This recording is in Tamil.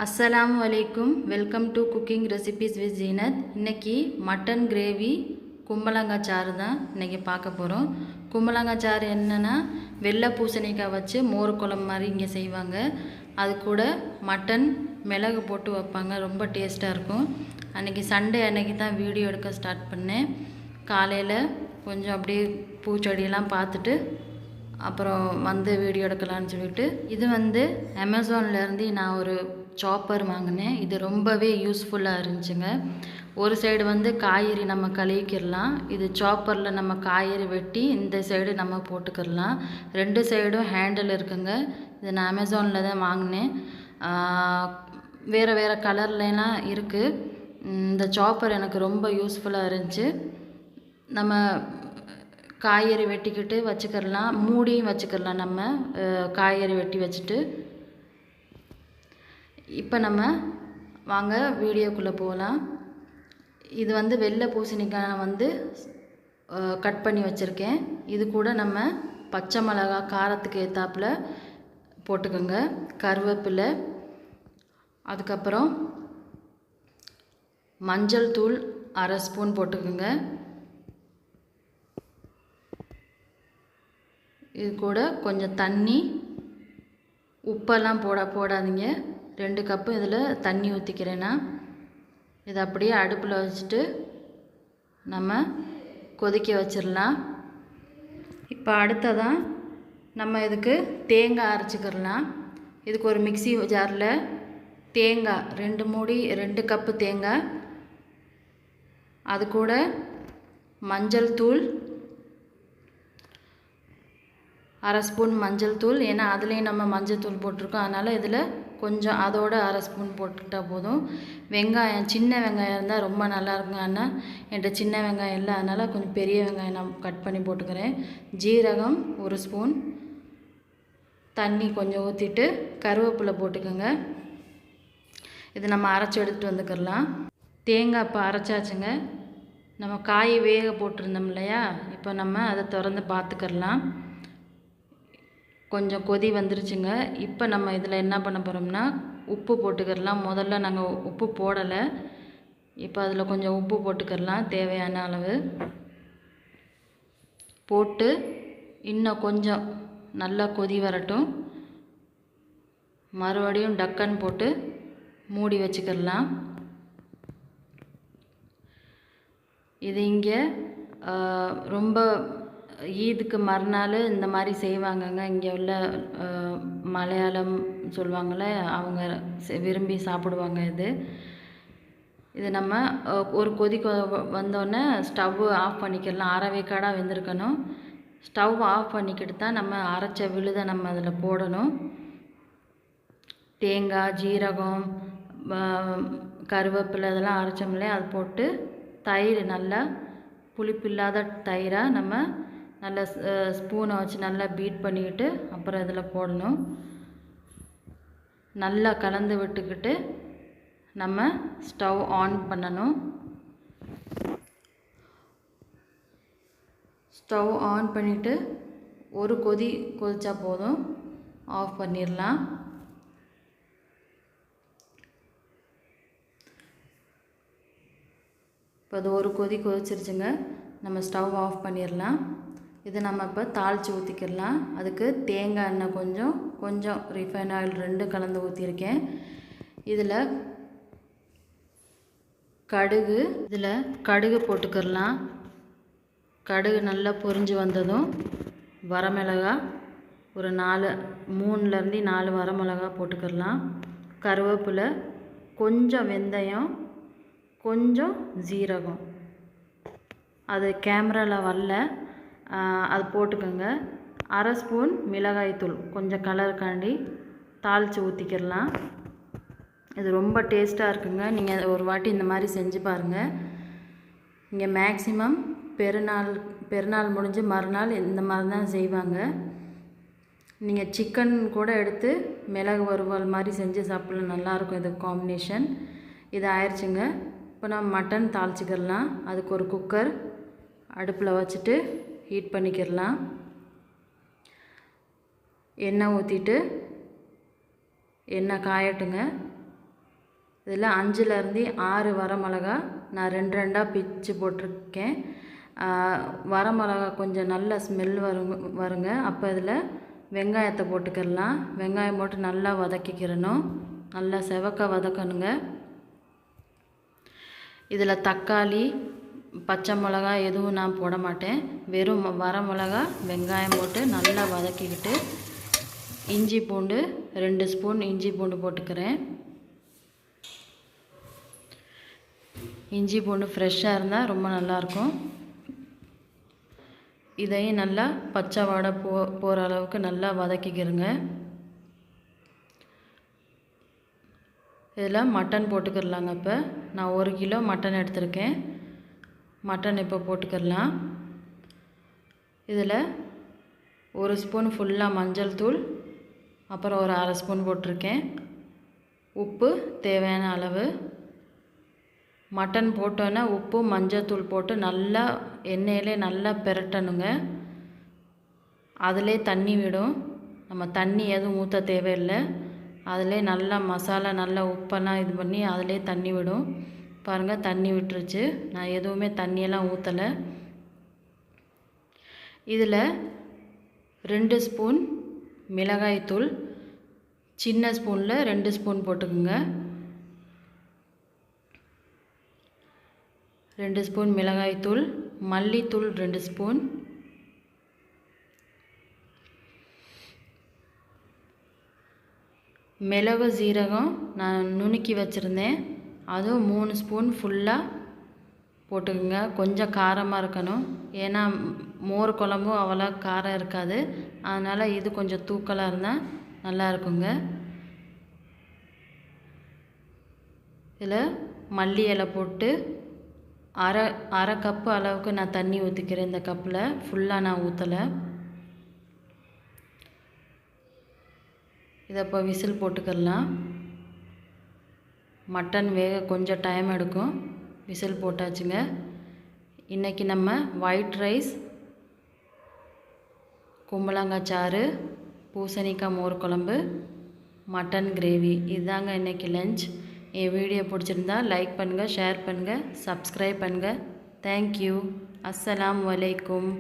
அஸ்ஸலாமு அலைக்கும். Welcome to cooking recipes with Zeenat. இன்றைக்கி மட்டன் கிரேவி கும்பலங்காய் சாறு தான் இன்றைக்கி பார்க்க போகிறோம். கும்பலங்காய் சாறு என்னென்னா வெள்ளை பூசணிக்காய் வச்சு மோர் குழம்பு மாதிரி இங்கே செய்வாங்க. அது கூட மட்டன் மிளகு போட்டு வைப்பாங்க, ரொம்ப டேஸ்ட்டாக இருக்கும். அன்றைக்கி சண்டே அன்றைக்கி தான் வீடியோ எடுக்க ஸ்டார்ட் பண்ணேன். காலையில் கொஞ்சம் அப்படியே பூச்செடியெல்லாம் பார்த்துட்டு அப்புறம் வந்து வீடியோ எடுக்கலான்னு சொல்லிட்டு, இது அமேசான்லேருந்து நான் ஒரு சாப்பர் வாங்கினேன். இது ரொம்பவே யூஸ்ஃபுல்லாக இருந்துச்சுங்க. ஒரு சைடு காய்கறி நம்ம கழுவிக்கிடலாம், இது சாப்பரில் நம்ம காய்கறி வெட்டி இந்த சைடு நம்ம போட்டுக்கிடலாம். ரெண்டு சைடும் ஹேண்டில் இருக்குங்க. இது நான் அமேசானில் தான் வாங்கினேன். வேறு வேறு கலர்லாம் இருக்குது. இந்த சாப்பர் எனக்கு ரொம்ப யூஸ்ஃபுல்லாக இருந்துச்சு. நம்ம காய்கறி வெட்டிக்கிட்டு வச்சுக்கிடலாம், மூடியும் வச்சுக்கிடலாம். நம்ம காய்கறி வெட்டி வச்சுட்டு இப்போ நம்ம வாங்க வீடியோக்குள்ளே போகலாம். இது வெள்ளை பூசணிக்காய் நான் கட் பண்ணி வச்சுருக்கேன். இது கூட நம்ம பச்சை மிளகாய் காரத்துக்கு ஏற்றாப்புல போட்டுக்கோங்க, கருவேப்பிலை, அதுக்கப்புறம் மஞ்சள் தூள் 1/2 ஸ்பூன் போட்டுக்கோங்க. இது கூட கொஞ்சம் தண்ணி, உப்பெல்லாம் போடாதீங்க. 2 கப்பு இதில் தண்ணி ஊற்றிக்கிறேன்னா. இதை அப்படியே அடுப்பில் வச்சுட்டு நம்ம கொதிக்க வச்சிடலாம். இப்போ அடுத்ததான் நம்ம இதுக்கு தேங்காய் அரைச்சிக்கிறலாம். இதுக்கு ஒரு மிக்ஸி ஜாரில் தேங்காய் 2 கப்பு தேங்காய், அது கூட மஞ்சள் தூள் 1/2 ஸ்பூன் மஞ்சள் தூள். ஏன்னா அதுலேயும் நம்ம மஞ்சள் தூள் போட்டிருக்கோம், அதனால் இதில் கொஞ்சம் அதோட 1/2 ஸ்பூன் போட்டுக்கிட்டால் போதும். வெங்காயம், சின்ன வெங்காயம் இருந்தால் ரொம்ப நல்லாயிருக்குங்க. ஆனால் என்கிட்ட சின்ன வெங்காயம் இல்லை, அதனால் கொஞ்சம் பெரிய வெங்காயம் நான் கட் பண்ணி போட்டுக்கிறேன். ஜீரகம் 1 ஸ்பூன், தண்ணி கொஞ்சம் ஊற்றிட்டு கருவேப்பிலை போட்டுக்கோங்க. இது நம்ம அரைச்சி எடுத்துகிட்டு வந்துக்கிறலாம். தேங்காய் இப்போ அரைச்சாச்சுங்க. நம்ம காய் வேக போட்டிருந்தோம் இல்லையா, இப்போ நம்ம அதை திறந்து பார்த்துக்கிறலாம். கொஞ்சம் கொதி வந்துருச்சுங்க. இப்போ நம்ம இதில் என்ன பண்ண போகிறோம்னா உப்பு போட்டுக்கிறலாம். முதல்ல நாங்கள் உப்பு போடலை, இப்போ அதில் கொஞ்சம் உப்பு போட்டுக்கிறலாம் தேவையான அளவு போட்டு இன்னும் கொஞ்சம் நல்லா கொதி வரட்டும். மறுபடியும் டக்கன் போட்டு மூடி வச்சுக்கிறலாம். இது இங்கே ரொம்ப ஈதுக்கு மறுநாள் இந்த மாதிரி செய்வாங்கங்க. இங்கே உள்ள மலையாளம் சொல்லுவாங்களே, அவங்க விரும்பி சாப்பிடுவாங்க. இது நம்ம ஒரு கொதி வந்தோடனே ஸ்டவ் ஆஃப் பண்ணிக்கலாம். அரைவேக்காடாக வெந்திருக்கணும். ஸ்டவ் ஆஃப் பண்ணிக்கிட்டு தான் நம்ம அரைச்ச விழுதை நம்ம அதில் போடணும். தேங்காய், ஜீரகம், கருவேப்பிலை இதெல்லாம் அரைச்சோம்லே அது போட்டு தயிர், நல்லா புளிப்பு இல்லாத தயிராக நம்ம நல்லா ஸ்பூனை வச்சு நல்லா பீட் பண்ணிக்கிட்டு அப்புறம் இதில் போடணும். நல்லா கலந்து விட்டுக்கிட்டு நம்ம ஸ்டவ் ஆன் பண்ணணும். ஸ்டவ் ஆன் பண்ணிவிட்டு ஒரு கொதி கொதிச்சா போதும், ஆஃப் பண்ணிடலாம். இப்போ அது ஒரு கொதி கொதிச்சிருச்சுங்க. நம்ம ஸ்டவ் ஆஃப் பண்ணிடலாம். இது நம்ம இப்போ தாளித்து ஊற்றிக்கிடலாம். அதுக்கு தேங்காய் எண்ணெய் கொஞ்சம் ரிஃபைன் ஆயில் 2 கலந்து ஊற்றிருக்கேன். இதில் கடுகு போட்டுக்கிடலாம். கடுகு நல்லா பொரிஞ்சு வந்ததும் வரமிளகாய் ஒரு 3லேருந்து 4 வரமிளகாய் போட்டுக்கிடலாம். கருவேப்பிலை, கொஞ்சம் வெந்தயம், கொஞ்சம் ஜீரகம். அது கேமராவில் வரல, அது போட்டுக்கோங்க. 1/2 ஸ்பூன் மிளகாய்த்தூள் கொஞ்சம் கலருக்காண்டி தாளித்து ஊற்றிக்கிடலாம். இது ரொம்ப டேஸ்ட்டாக இருக்குங்க. நீங்கள் ஒரு வாட்டி இந்த மாதிரி செஞ்சு பாருங்கள். இங்கே மேக்ஸிமம் பெருநாள் முடிஞ்சு மறுநாள் இந்த மாதிரி தான் செய்வாங்க. நீங்கள் சிக்கன் கூட எடுத்து மிளகு வறுவல் மாதிரி செஞ்சு சாப்பிடலாம், நல்லாயிருக்கும் இது காம்பினேஷன். இது ஆயிடுச்சுங்க. இப்போ நம்ம மட்டன் தாளிச்சிக்கிடலாம். அதுக்கு ஒரு குக்கர் அடுப்பில் வச்சுட்டு ஹீட் பண்ணிக்கிடலாம். எண்ணெய் ஊற்றிட்டு எண்ணெய் காயட்டுங்க. இதில் 5லேருந்து 6 வரமிளகா நான் 2 பிச்சு போட்டிருக்கேன். வரமிளகா கொஞ்சம் நல்ல ஸ்மெல் வருங்க. அப்போ இதில் வெங்காயத்தை போட்டுக்கிடலாம். வெங்காயம் போட்டு நல்லா வதக்கிக்கிறணும். நல்லா செவக்க வதக்கணுங்க. இதில் தக்காளி பச்சை மிளகா எதுவும் நான் போட மாட்டேன். வெறும் வரமிளகா வெங்காயம் போட்டு நல்லா வதக்கிக்கிட்டு இஞ்சி பூண்டு 2 ஸ்பூன் இஞ்சி பூண்டு போட்டுக்கிறேன். இஞ்சி பூண்டு ஃப்ரெஷ்ஷாக இருந்தால் ரொம்ப நல்லாயிருக்கும். இதையும் நல்லா பச்சை வாடை போகிற அளவுக்கு நல்லா வதக்கிக்கிறங்க. இதில் மட்டன் போட்டுக்கிடலாங்க. இப்போ நான் 1 கிலோ மட்டன் எடுத்திருக்கேன். மட்டன் இப்போ போட்டுக்கிடலாம். இதில் 1 ஸ்பூன் ஃபுல்லாக மஞ்சள் தூள், அப்புறம் ஒரு 1/2 ஸ்பூன் போட்டிருக்கேன். உப்பு தேவையான அளவு. மட்டன் போட்டோன்னா உப்பு மஞ்சள் தூள் போட்டு நல்லா எண்ணெயிலே நல்லா பெரட்டணுங்க. அதிலே தண்ணி விடும். நம்ம தண்ணி எதுவும் ஊற்ற தேவையில்லை. அதிலே நல்லா மசாலா நல்லா உப்பெல்லாம் இது பண்ணி அதிலே தண்ணி விடும். பாருங்கள், தண்ணி விட்டுருச்சு. நான் எதுவுமே தண்ணியெல்லாம் ஊற்றலை. இதில் 2 ஸ்பூன் மிளகாய்த்தூள், சின்ன ஸ்பூனில் 2 ஸ்பூன் போட்டுக்குங்க. 2 ஸ்பூன் மிளகாய்த்தூள், மல்லித்தூள் 2 ஸ்பூன், மிளகு சீரகம் நான் நுணுக்கி வச்சுருந்தேன், அதுவும் 3 ஸ்பூன் ஃபுல்லாக போட்டுக்குங்க. கொஞ்சம் காரமாக இருக்கணும். ஏன்னா மோர் குழம்பும் அவ்வளோ காரம் இருக்காது. அதனால் இது கொஞ்சம் தூக்கலாக இருந்தால் நல்லா இருக்குங்க. இதில் மல்லி இலை போட்டு அரை கப்பு அளவுக்கு நான் தண்ணி ஊற்றிக்கிறேன். இந்த கப்பில் ஃபுல்லாக நான் ஊற்றலை. இதை இப்போ விசில் போட்டுக்கிடலாம். மட்டன் வேக கொஞ்சம் டைம் எடுக்கும். விசில் போட்டாச்சுங்க. இன்றைக்கி நம்ம ஒயிட் ரைஸ், கும்பலங்காய் சாறு, பூசணிக்காய் மோர் குழம்பு, மட்டன் கிரேவி, இதுதாங்க இன்றைக்கி லஞ்ச். என் வீடியோ பிடிச்சிருந்தா லைக் பண்ணுங்கள், ஷேர் பண்ணுங்கள், சப்ஸ்கிரைப் பண்ணுங்கள். தேங்க்யூ. அஸ்ஸலாமு அலைக்கும்.